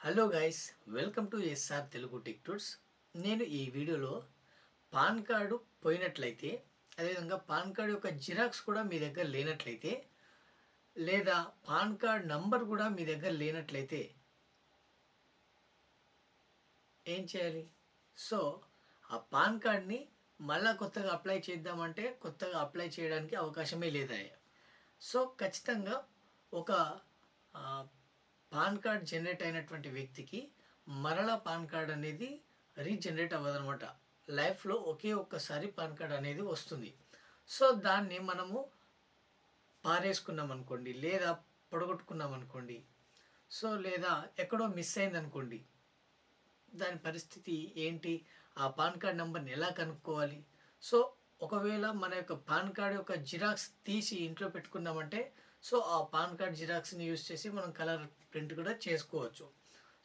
Hello guys, welcome to SR Telugu tech tours. నేను ఈ వీడియోలో పాన్ కార్డు పోయినట్లయితే, అదేవిధంగా పాన్ కార్డు యొక్క జిరాక్స్ కూడా మీ దగ్గర లేనట్లయితే, లేదా పాన్ కార్డ్ నంబర్ కూడా మీ దగ్గర లేనట్లయితే ఏం చేయాలి? సో ఆ పాన్ కార్డ్ని మళ్ళా కొత్తగా అప్లై చేద్దామంటే కొత్తగా అప్లై చేయడానికి అవకాశమే లేదా? సో ఖచ్చితంగా ఒక ఆ, పాన్ కార్డ్ జనరేట్ అయినటువంటి వ్యక్తికి మరలా పాన్ కార్డ్ అనేది రీజనరేట్ అవ్వదనమాట. లైఫ్లో ఒకే ఒక్కసారి పాన్ కార్డ్ అనేది వస్తుంది. సో దాన్ని మనము పారేసుకున్నాం అనుకోండి, లేదా పొడగొట్టుకున్నాం అనుకోండి, సో లేదా ఎక్కడో మిస్ అయింది అనుకోండి, దాని పరిస్థితి ఏంటి? ఆ పాన్ కార్డ్ నెంబర్ని ఎలా కనుక్కోవాలి? సో ఒకవేళ మన యొక్క పాన్ కార్డ్ యొక్క జిరాక్స్ తీసి ఇంట్లో పెట్టుకున్నామంటే, సో ఆ పాన్ కార్డ్ జిరాక్స్ని యూస్ చేసి మనం కలర్ ప్రింట్ కూడా చేసుకోవచ్చు.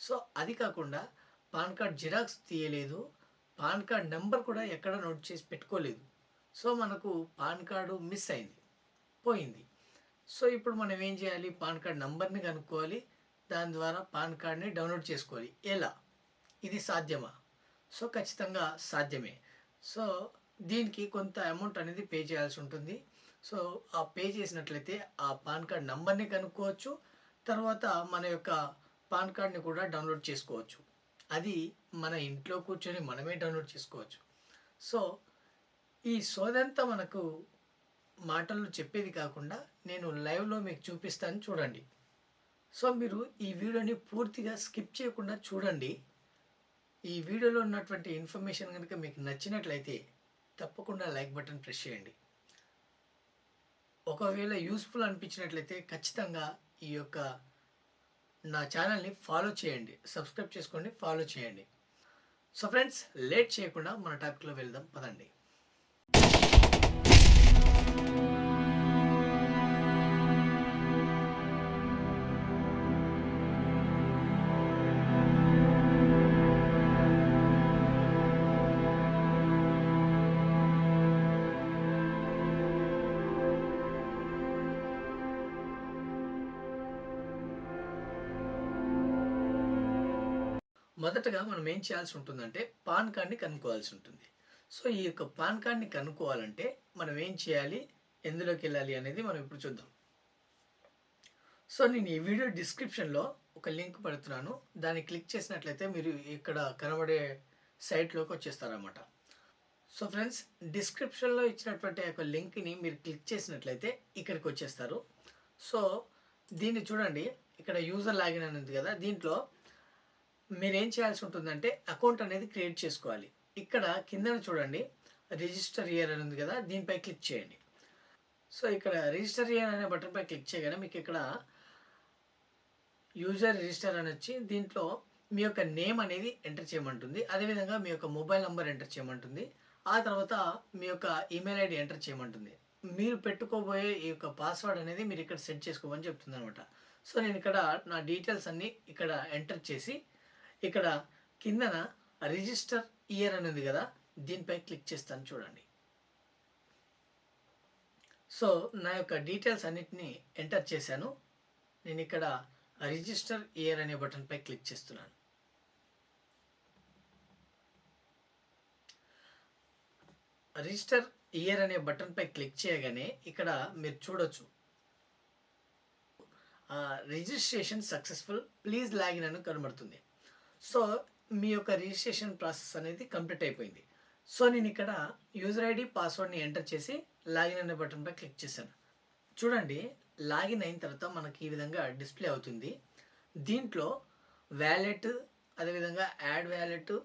సో అది కాకుండా పాన్ కార్డ్ జిరాక్స్ తీయలేదు, పాన్ కార్డ్ నెంబర్ కూడా ఎక్కడ నోట్ చేసి పెట్టుకోలేదు, సో మనకు పాన్ కార్డు మిస్ అయింది, పోయింది. సో ఇప్పుడు మనం ఏం చేయాలి? పాన్ కార్డ్ నంబర్ని కనుక్కోవాలి, దాని ద్వారా పాన్ కార్డ్ని డౌన్లోడ్ చేసుకోవాలి. ఎలా? ఇది సాధ్యమా? సో ఖచ్చితంగా సాధ్యమే. సో దీనికి కొంత అమౌంట్ అనేది పే చేయాల్సి ఉంటుంది. సో ఆ పే చేసినట్లయితే ఆ పాన్ కార్డ్ నంబర్ని కనుక్కోవచ్చు, తర్వాత మన యొక్క పాన్ కార్డ్ని కూడా డౌన్లోడ్ చేసుకోవచ్చు. అది మన ఇంట్లో కూర్చొని మనమే డౌన్లోడ్ చేసుకోవచ్చు. సో ఈ సోదంతా మనకు మాటల్లో చెప్పేది కాకుండా నేను లైవ్లో మీకు చూపిస్తాను, చూడండి. సో మీరు ఈ వీడియోని పూర్తిగా స్కిప్ చేయకుండా చూడండి. ఈ వీడియోలో ఉన్నటువంటి ఇన్ఫర్మేషన్ కనుక మీకు నచ్చినట్లయితే తప్పకుండా లైక్ బటన్ ప్రెస్ చేయండి. ఒకవేళ యూస్ఫుల్ అనిపించినట్లయితే ఖచ్చితంగా ఈ యొక్క నా ఛానల్ని ఫాలో చేయండి, సబ్స్క్రైబ్ చేసుకోండి, ఫాలో చేయండి. సో ఫ్రెండ్స్, లేట్ చేయకుండా మన టాపిక్లో వెళ్దాం, పదండి. మొదటగా మనం ఏం చేయాల్సి ఉంటుందంటే పాన్ కార్డ్ని కనుక్కోవాల్సి ఉంటుంది. సో ఈ యొక్క పాన్ కార్డ్ని కనుక్కోవాలంటే మనం ఏం చేయాలి, ఎందులోకి వెళ్ళాలి అనేది మనం ఇప్పుడు చూద్దాం. సో నేను ఈ వీడియో డిస్క్రిప్షన్లో ఒక లింక్ పెడుతున్నాను, దాన్ని క్లిక్ చేసినట్లయితే మీరు ఇక్కడ కనబడే సైట్లోకి వచ్చేస్తారన్నమాట. సో ఫ్రెండ్స్, డిస్క్రిప్షన్లో ఇచ్చినటువంటి ఒక లింక్ని మీరు క్లిక్ చేసినట్లయితే ఇక్కడికి వచ్చేస్తారు. సో దీన్ని చూడండి, ఇక్కడ యూజర్ లాగిన్ అని ఉంది కదా, దీంట్లో మీరేం చేయాల్సి ఉంటుందంటే అకౌంట్ అనేది క్రియేట్ చేసుకోవాలి. ఇక్కడ కిందన చూడండి రిజిస్టర్ ఇయర్ అని ఉంది కదా, దీనిపై క్లిక్ చేయండి. సో ఇక్కడ రిజిస్టర్ ఇయర్ అనే బటన్పై క్లిక్ చేయగానే మీకు ఇక్కడ యూజర్ రిజిస్టర్ అని వచ్చి దీంట్లో మీ యొక్క నేమ్ అనేది ఎంటర్ చేయమంటుంది, అదేవిధంగా మీ యొక్క మొబైల్ నెంబర్ ఎంటర్ చేయమంటుంది, ఆ తర్వాత మీ యొక్క ఈమెయిల్ ఐడి ఎంటర్ చేయమంటుంది. మీరు పెట్టుకోబోయే ఈ యొక్క పాస్వర్డ్ అనేది మీరు ఇక్కడ సెట్ చేసుకోమని చెప్తుంది అనమాట. సో నేను ఇక్కడ నా డీటెయిల్స్ అన్నీ ఇక్కడ ఎంటర్ చేసి ఇక్కడ కిందన రిజిస్టర్ ఇయర్ అని ఉంది కదా, దీనిపై క్లిక్ చేస్తాను, చూడండి. సో నా యొక్క డీటెయిల్స్ అన్నిటినీ ఎంటర్ చేశాను. నేను ఇక్కడ రిజిస్టర్ ఇయర్ అనే బటన్పై క్లిక్ చేస్తున్నాను. రిజిస్టర్ ఇయర్ అనే బటన్పై క్లిక్ చేయగానే ఇక్కడ మీరు చూడొచ్చు రిజిస్ట్రేషన్ సక్సెస్ఫుల్, ప్లీజ్ లాగిన్ అని కనబడుతుంది. సో మీ యొక్క రిజిస్ట్రేషన్ ప్రాసెస్ అనేది కంప్లీట్ అయిపోయింది. సో నేను ఇక్కడ యూజర్ ఐడి పాస్వర్డ్ని ఎంటర్ చేసి లాగిన్ అనే బటన్పై క్లిక్ చేశాను. చూడండి, లాగిన్ అయిన తర్వాత మనకి ఈ విధంగా డిస్ప్లే అవుతుంది. దీంట్లో వ్యాలెట్, అదేవిధంగా యాడ్ వ్యాలెట్,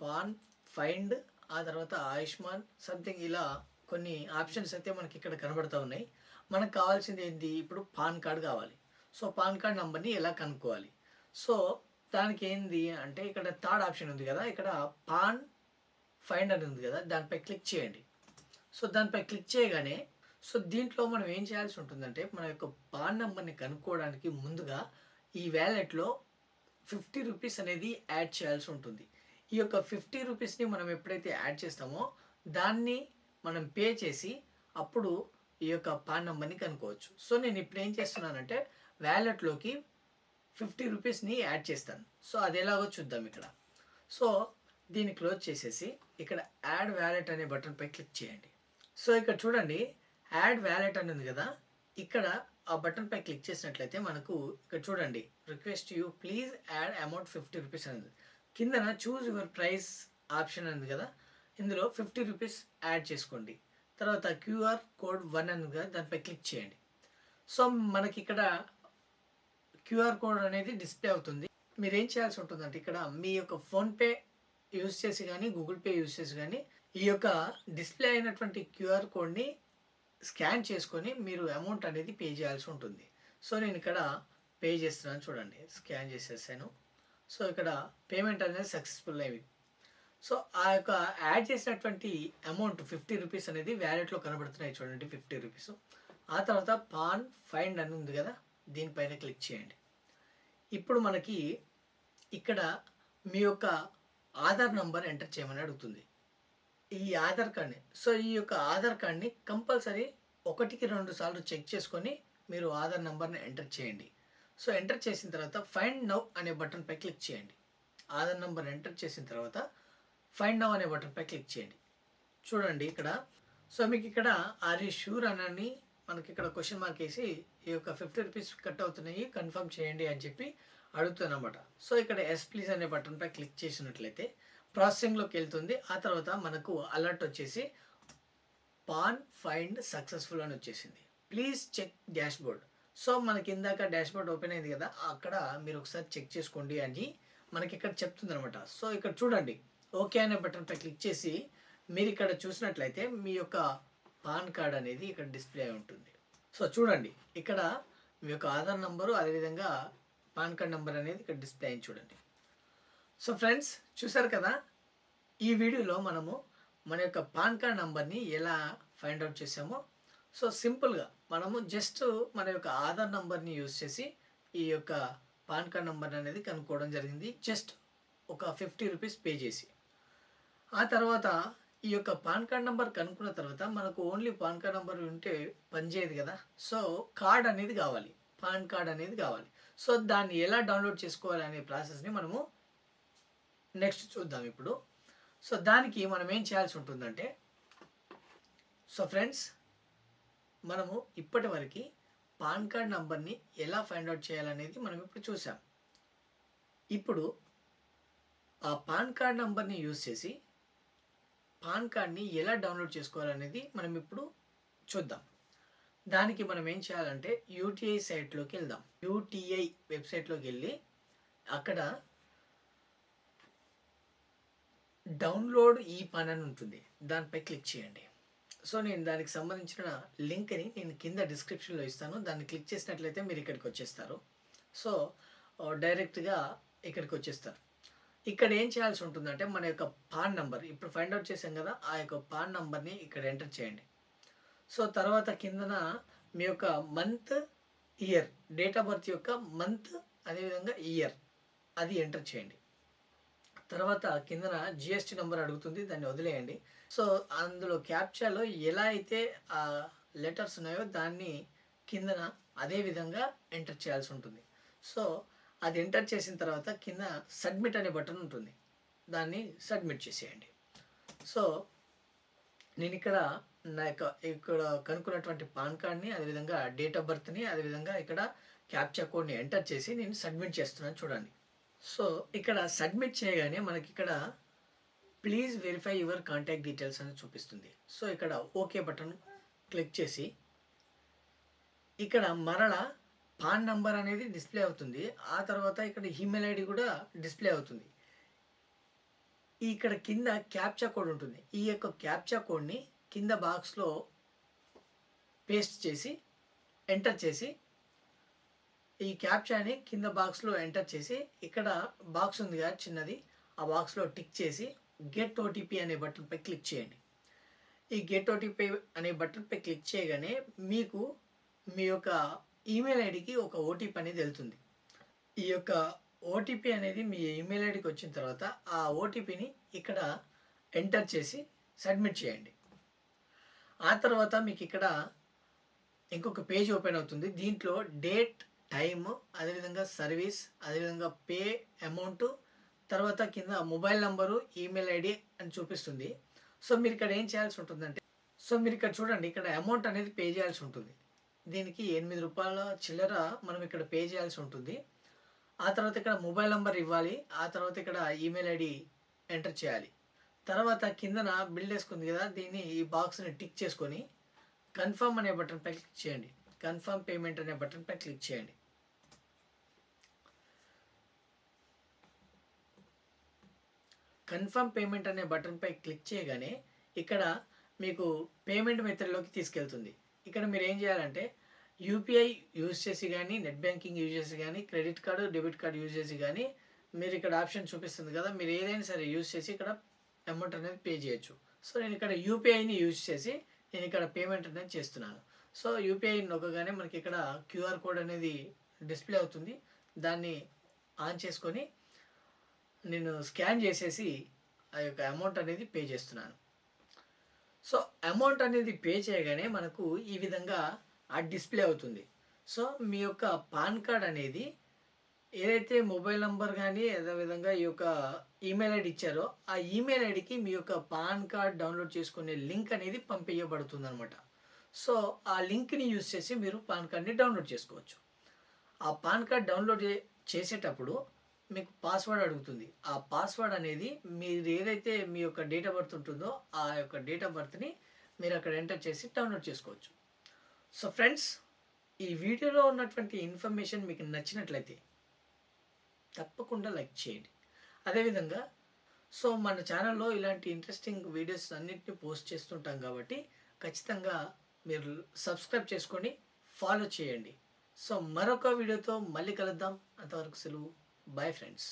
పాన్, ఫైండ్, ఆ తర్వాత ఆయుష్మాన్ సంథింగ్, ఇలా కొన్ని ఆప్షన్స్ అయితే మనకి ఇక్కడ కనబడుతూ ఉన్నాయి. మనకు కావాల్సింది ఏంటి? ఇప్పుడు పాన్ కార్డ్ కావాలి. సో పాన్ కార్డ్ నెంబర్ని ఎలా కనుక్కోవాలి? సో దానికి ఏంది అంటే ఇక్కడ థర్డ్ ఆప్షన్ ఉంది కదా, ఇక్కడ పాన్ ఫైండ్ అని ఉంది కదా, దానిపై క్లిక్ చేయండి. సో దానిపై క్లిక్ చేయగానే సో దీంట్లో మనం ఏం చేయాల్సి ఉంటుందంటే మన యొక్క పాన్ నెంబర్ని కనుక్కోవడానికి ముందుగా ఈ వ్యాలెట్లో 50 రూపీస్ అనేది యాడ్ చేయాల్సి ఉంటుంది. ఈ యొక్క 50 రూపీస్ని మనం ఎప్పుడైతే యాడ్ చేస్తామో దాన్ని మనం పే చేసి అప్పుడు ఈ యొక్క పాన్ నెంబర్ని కనుక్కోవచ్చు. సో నేను ఇప్పుడు ఏం చేస్తున్నానంటే వ్యాలెట్లోకి రూ. 50ని యాడ్ చేస్తాను. సో అది ఎలాగో చూద్దాం ఇక్కడ. సో దీన్ని క్లోజ్ చేసేసి ఇక్కడ యాడ్ వ్యాలెట్ అనే బటన్పై క్లిక్ చేయండి. సో ఇక్కడ చూడండి, యాడ్ వ్యాలెట్ అని ఉంది కదా, ఇక్కడ ఆ బటన్పై క్లిక్ చేసినట్లయితే మనకు ఇక్కడ చూడండి, request you please add amount రూ. 50 అనేది కిందన చూజ్ యువర్ ప్రైస్ ఆప్షన్ ఉంది కదా, ఇందులో రూ. 50 యాడ్ చేసుకోండి. తర్వాత క్యూఆర్ కోడ్ 1 ఉంది కదా, దానిపై క్లిక్ చేయండి. సో మనకి ఇక్కడ క్యూఆర్ కోడ్ అనేది డిస్ప్లే అవుతుంది. మీరు ఏం చేయాల్సి ఉంటుందంటే ఇక్కడ మీ యొక్క ఫోన్పే యూజ్ చేసి కానీ గూగుల్ పే యూజ్ చేసి కానీ ఈ యొక్క డిస్ప్లే అయినటువంటి క్యూఆర్ కోడ్ని స్కాన్ చేసుకొని మీరు అమౌంట్ అనేది పే చేయాల్సి ఉంటుంది. సో నేను ఇక్కడ పే చేస్తున్నాను చూడండి, స్కాన్ చేసేసాను. సో ఇక్కడ పేమెంట్ అనేది సక్సెస్ఫుల్ అయింది. సో ఆ యొక్క యాడ్ చేసినటువంటి అమౌంట్ రూ. 50 అనేది వ్యాలెట్లో కనబడుతున్నాయి చూడండి, రూ. 50. ఆ తర్వాత పాన్ ఫైండ్ అని ఉంది కదా, దీనిపైన క్లిక్ చేయండి. ఇప్పుడు మనకి ఇక్కడ మీ యొక్క ఆధార్ నంబర్ ఎంటర్ చేయమని అడుగుతుంది, ఈ ఆధార్ కార్డ్ని. సో ఈ యొక్క ఆధార్ కార్డ్ని కంపల్సరీ 1కి 2 సార్లు చెక్ చేసుకొని మీరు ఆధార్ నంబర్ని ఎంటర్ చేయండి. సో ఎంటర్ చేసిన తర్వాత ఫైండ్ నౌ అనే బటన్పై క్లిక్ చేయండి. ఆధార్ నంబర్ ఎంటర్ చేసిన తర్వాత ఫైండ్ నౌ అనే బటన్పై క్లిక్ చేయండి. చూడండి ఇక్కడ, సో మీకు ఇక్కడ ఆర్ యూ షూర్ అని మనకి ఇక్కడ క్వశ్చన్ మార్క్ వేసి ఈ యొక్క రూ. 50 కట్ అవుతున్నాయి, కన్ఫర్మ్ చేయండి అని చెప్పి అడుగుతుందన్నమాట. సో ఇక్కడ ఎస్ ప్లీజ్ అనే బటన్పై క్లిక్ చేసినట్లయితే ప్రాసెసింగ్లోకి వెళ్తుంది. ఆ తర్వాత మనకు అలర్ట్ వచ్చేసి పాన్ ఫైండ్ సక్సెస్ఫుల్ అని వచ్చేసింది. Please check dashboard. So మనకి ఇందాక డాష్ బోర్డ్ ఓపెన్ అయింది కదా, అక్కడ మీరు ఒకసారి చెక్ చేసుకోండి అని మనకి ఇక్కడ చెప్తుంది అనమాట. సో ఇక్కడ చూడండి, ఓకే అనే బటన్పై క్లిక్ చేసి మీరు ఇక్కడ చూసినట్లయితే మీ యొక్క పాన్ కార్డ్ అనేది ఇక్కడ డిస్ప్లే అయి ఉంటుంది. సో చూడండి, ఇక్కడ మీ యొక్క ఆధార్ నంబరు అదేవిధంగా పాన్ కార్డ్ నెంబర్ అనేది ఇక్కడ డిస్ప్లే అయింది చూడండి. సో ఫ్రెండ్స్ చూసారు కదా, ఈ వీడియోలో మనము మన యొక్క పాన్ కార్డ్ నెంబర్ని ఎలా ఫైండ్ అవుట్ చేసామో, సో సింపుల్గా మనము జస్ట్ మన యొక్క ఆధార్ నెంబర్ని యూజ్ చేసి ఈ యొక్క పాన్ కార్డ్ నెంబర్ అనేది కనుక్కోవడం జరిగింది, జస్ట్ ఒక రూ. 50 పే చేసి. ఆ తర్వాత ఈ యొక్క పాన్ కార్డ్ నెంబర్ కనుక్కున్న తర్వాత మనకు ఓన్లీ పాన్ కార్డ్ నెంబర్ ఉంటే పనిచేయదు కదా, సో కార్డ్ అనేది కావాలి, పాన్ కార్డ్ అనేది కావాలి. సో దాన్ని ఎలా డౌన్లోడ్ చేసుకోవాలి అనే ప్రాసెస్ని మనము నెక్స్ట్ చూద్దాం ఇప్పుడు. సో దానికి మనం ఏం చేయాల్సి ఉంటుందంటే, సో ఫ్రెండ్స్ మనము ఇప్పటివరకు పాన్ కార్డ్ నెంబర్ని ఎలా ఫైండ్ అవుట్ చేయాలనేది మనం ఇప్పుడు చూసాం. ఇప్పుడు ఆ పాన్ కార్డ్ నెంబర్ని యూజ్ చేసి పాన్ కార్డ్ని ఎలా డౌన్లోడ్ చేసుకోవాలనేది మనం ఇప్పుడు చూద్దాం. దానికి మనం ఏం చేయాలంటే యూటీఐ సైట్లోకి వెళ్దాం. యూటీఐ వెబ్సైట్లోకి వెళ్ళి అక్కడ డౌన్లోడ్ ఈ పాన్ అని ఉంటుంది, దానిపై క్లిక్ చేయండి. సో నేను దానికి సంబంధించిన లింక్ని నేను కింద డిస్క్రిప్షన్లో ఇస్తాను, దాన్ని క్లిక్ చేసినట్లయితే మీరు ఇక్కడికి వచ్చేస్తారు. సో డైరెక్ట్గా ఇక్కడికి వచ్చేస్తారు. ఇక్కడ ఏం చేయాల్సి ఉంటుందంటే మన యొక్క పాన్ నెంబర్ ఇప్పుడు ఫైండ్ అవుట్ చేసాం కదా, ఆ యొక్క పాన్ నెంబర్ని ఇక్కడ ఎంటర్ చేయండి. సో తర్వాత కిందన మీ యొక్క month, year, date of birth యొక్క మంత్ అదేవిధంగా ఇయర్ అది ఎంటర్ చేయండి. తర్వాత కిందన జిఎస్టీ నెంబర్ అడుగుతుంది, దాన్ని వదిలేయండి. సో అందులో క్యాప్చాలో ఎలా అయితే ఆ లెటర్స్ ఉన్నాయో దాన్ని కిందన అదే విధంగా ఎంటర్ చేయాల్సి ఉంటుంది. సో అది ఎంటర్ చేసిన తర్వాత కింద సబ్మిట్ అనే బటన్ ఉంటుంది, దాన్ని సబ్మిట్ చేసేయండి. సో నేను ఇక్కడ నా యొక్క ఇక్కడ కనుక్కున్నటువంటి పాన్ కార్డ్ని అదేవిధంగా డేట్ ఆఫ్ బర్త్ని అదేవిధంగా ఇక్కడ క్యాప్చా కోడ్ని ఎంటర్ చేసి నేను సబ్మిట్ చేస్తున్నాను చూడండి. సో ఇక్కడ సబ్మిట్ చేయగానే మనకి ఇక్కడ please verify your contact details అని చూపిస్తుంది. సో ఇక్కడ ఓకే బటన్ క్లిక్ చేసి ఇక్కడ మరలా పాన్ నంబర్ అనేది డిస్ప్లే అవుతుంది. ఆ తర్వాత ఇక్కడ ఈమెయిల్ ఐడి కూడా డిస్ప్లే అవుతుంది. ఇక్కడ కింద క్యాప్చా కోడ్ ఉంటుంది, ఈ యొక్క క్యాప్చా కోడ్ని కింద బాక్స్లో పేస్ట్ చేసి ఎంటర్ చేసి ఈ క్యాప్చాని కింద బాక్స్లో ఎంటర్ చేసి ఇక్కడ బాక్స్ ఉంది కదా చిన్నది, ఆ బాక్స్లో టిక్ చేసి గెట్ ఓటీపీ అనే బటన్పై క్లిక్ చేయండి. ఈ గెట్ ఓటీపీ అనే బటన్పై క్లిక్ చేయగానే మీకు మీ యొక్క ఈమెయిల్ ఐడికి ఒక ఓటీపీ అనేది వెళ్తుంది. ఈ యొక్క ఓటీపీ అనేది మీ ఈమెయిల్ ఐడికి వచ్చిన తర్వాత ఆ ఓటీపీని ఇక్కడ ఎంటర్ చేసి సబ్మిట్ చేయండి. ఆ తర్వాత మీకు ఇక్కడ ఇంకొక పేజ్ ఓపెన్ అవుతుంది, దీంట్లో డేట్, టైము, అదేవిధంగా సర్వీస్, అదేవిధంగా పే అమౌంటు, తర్వాత కింద మొబైల్ నంబరు, ఈమెయిల్ ఐడి అని చూపిస్తుంది. సో మీరు ఇక్కడ ఏం చేయాల్సి ఉంటుందంటే, సో మీరు ఇక్కడ చూడండి, ఇక్కడ అమౌంట్ అనేది పే చేయాల్సి ఉంటుంది. దీనికి రూ. 8 చిల్లర మనం ఇక్కడ పే చేయాల్సి ఉంటుంది. ఆ తర్వాత ఇక్కడ మొబైల్ నంబర్ ఇవ్వాలి. ఆ తర్వాత ఇక్కడ ఈమెయిల్ ఐడి ఎంటర్ చేయాలి. తర్వాత కిందన బిల్ డెస్క్ ఉంది కదా, దీన్ని ఈ బాక్స్ని టిక్ చేసుకొని కన్ఫర్మ్ అనే బటన్పై క్లిక్ చేయండి. కన్ఫర్మ్ పేమెంట్ అనే బటన్పై క్లిక్ చేయండి. కన్ఫర్మ్ పేమెంట్ అనే బటన్పై క్లిక్ చేయగానే ఇక్కడ మీకు పేమెంట్ మెథడ్లోకి తీసుకెళ్తుంది. ఇక్కడ మీరు ఏం చేయాలంటే యూపీఐ యూజ్ చేసి కానీ, నెట్ బ్యాంకింగ్ యూజ్ చేసి కానీ, credit card, debit card use చేసి కానీ, మీరు ఇక్కడ ఆప్షన్ చూపిస్తుంది కదా, మీరు ఏదైనా సరే యూజ్ చేసి ఇక్కడ అమౌంట్ అనేది పే చేయొచ్చు. సో నేను ఇక్కడ యూపీఐని యూజ్ చేసి నేను ఇక్కడ పేమెంట్ అనేది చేస్తున్నాను. సో యూపీఐ నొక్కగానే మనకి ఇక్కడ క్యూఆర్ కోడ్ అనేది డిస్ప్లే అవుతుంది. దాన్ని ఆన్ చేసుకొని నేను స్కాన్ చేసేసి ఆ యొక్క అమౌంట్ అనేది పే చేస్తున్నాను. సో అమౌంట్ అనేది పే చేయగానే మనకు ఈ విధంగా డిస్ప్లే అవుతుంది. సో మీ యొక్క పాన్ కార్డ్ అనేది ఏదైతే మొబైల్ నంబర్ కానీ అదేవిధంగా ఈ యొక్క ఈమెయిల్ ఐడి ఇచ్చారో ఆ ఈమెయిల్ ఐడికి మీ యొక్క పాన్ కార్డ్ డౌన్లోడ్ చేసుకునే లింక్ అనేది పంపించబడుతుంది అనమాట. సో ఆ లింక్ని యూజ్ చేసి మీరు పాన్ కార్డ్ని డౌన్లోడ్ చేసుకోవచ్చు. ఆ పాన్ కార్డ్ డౌన్లోడ్ చేసేటప్పుడు మీకు పాస్వర్డ్ అడుగుతుంది. ఆ పాస్వర్డ్ అనేది మీరు ఏదైతే మీ యొక్క డేట్ ఆఫ్ బర్త్ ఉంటుందో ఆ యొక్క డేట్ ఆఫ్ బర్త్ని మీరు అక్కడ ఎంటర్ చేసి డౌన్లోడ్ చేసుకోవచ్చు. సో ఫ్రెండ్స్, ఈ వీడియోలో ఉన్నటువంటి ఇన్ఫర్మేషన్ మీకు నచ్చినట్లయితే తప్పకుండా లైక్ చేయండి. అదేవిధంగా సో మన ఛానల్లో ఇలాంటి ఇంట్రెస్టింగ్ వీడియోస్ అన్నిటిని పోస్ట్ చేస్తుంటాం కాబట్టి ఖచ్చితంగా మీరు సబ్స్క్రైబ్ చేసుకొని ఫాలో చేయండి. సో మరొక వీడియోతో మళ్ళీ కలుద్దాం. అంతవరకు సెలవు. Bye friends.